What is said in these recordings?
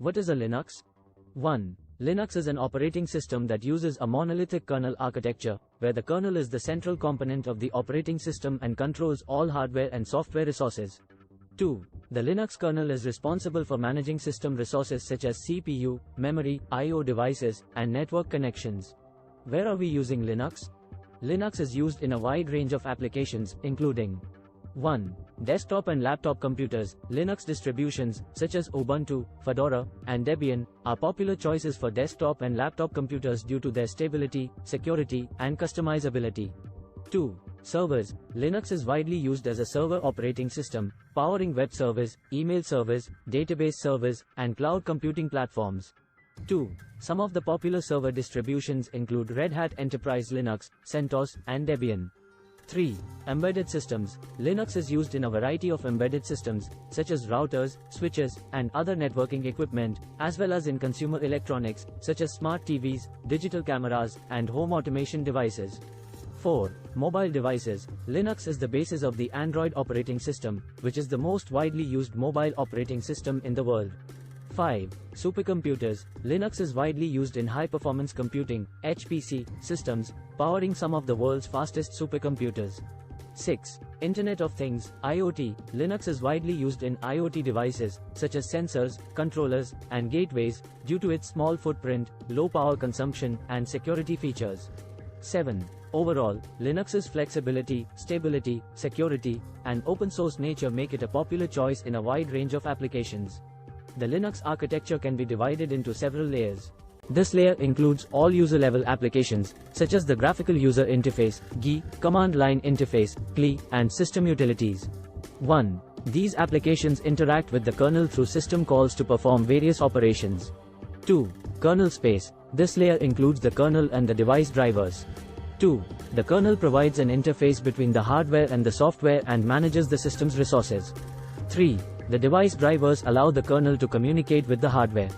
What is a Linux? 1. Linux is an operating system that uses a monolithic kernel architecture, where the kernel is the central component of the operating system and controls all hardware and software resources. 2. The Linux kernel is responsible for managing system resources such as CPU, memory, I/O devices, and network connections. Where are we using Linux? Linux is used in a wide range of applications, including 1. Desktop and laptop computers. Linux distributions, such as Ubuntu, Fedora, and Debian, are popular choices for desktop and laptop computers due to their stability, security, and customizability. 2. Servers. Linux is widely used as a server operating system, powering web servers, email servers, database servers, and cloud computing platforms. 2. Some of the popular server distributions include Red Hat Enterprise Linux, CentOS, and Debian. 3. Embedded systems. Linux is used in a variety of embedded systems, such as routers, switches, and other networking equipment, as well as in consumer electronics, such as smart TVs, digital cameras, and home automation devices. 4. Mobile devices. Linux is the basis of the Android operating system, which is the most widely used mobile operating system in the world. 5. Supercomputers. Linux is widely used in high-performance computing (HPC) systems, powering some of the world's fastest supercomputers. 6. Internet of Things (IoT). Linux is widely used in IoT devices, such as sensors, controllers, and gateways, due to its small footprint, low power consumption, and security features. 7. Overall, Linux's flexibility, stability, security, and open-source nature make it a popular choice in a wide range of applications. The Linux architecture can be divided into several layers. This layer includes all user-level applications, such as the graphical user interface, GUI, command line interface, CLI, and system utilities. 1. These applications interact with the kernel through system calls to perform various operations. 2. Kernel space. This layer includes the kernel and the device drivers. 2. The kernel provides an interface between the hardware and the software and manages the system's resources. 3. The device drivers allow the kernel to communicate with the hardware.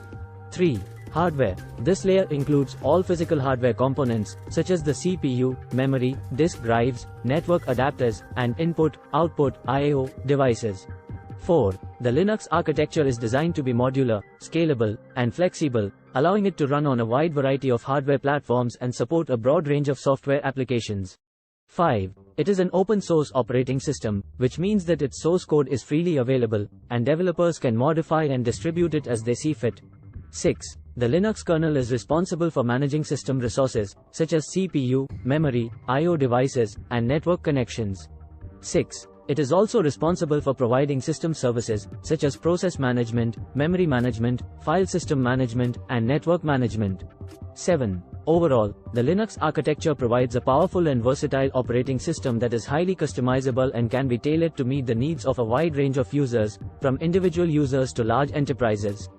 3. Hardware. This layer includes all physical hardware components, such as the CPU, memory, disk drives, network adapters, and input/output I/O devices. 4. The Linux architecture is designed to be modular, scalable, and flexible, allowing it to run on a wide variety of hardware platforms and support a broad range of software applications. 5. It is an open-source operating system, which means that its source code is freely available, and developers can modify and distribute it as they see fit. 6. The Linux kernel is responsible for managing system resources, such as CPU, memory, I/O devices, and network connections. 6. It is also responsible for providing system services, such as process management, memory management, file system management, and network management. 7. Overall, the Linux architecture provides a powerful and versatile operating system that is highly customizable and can be tailored to meet the needs of a wide range of users, from individual users to large enterprises.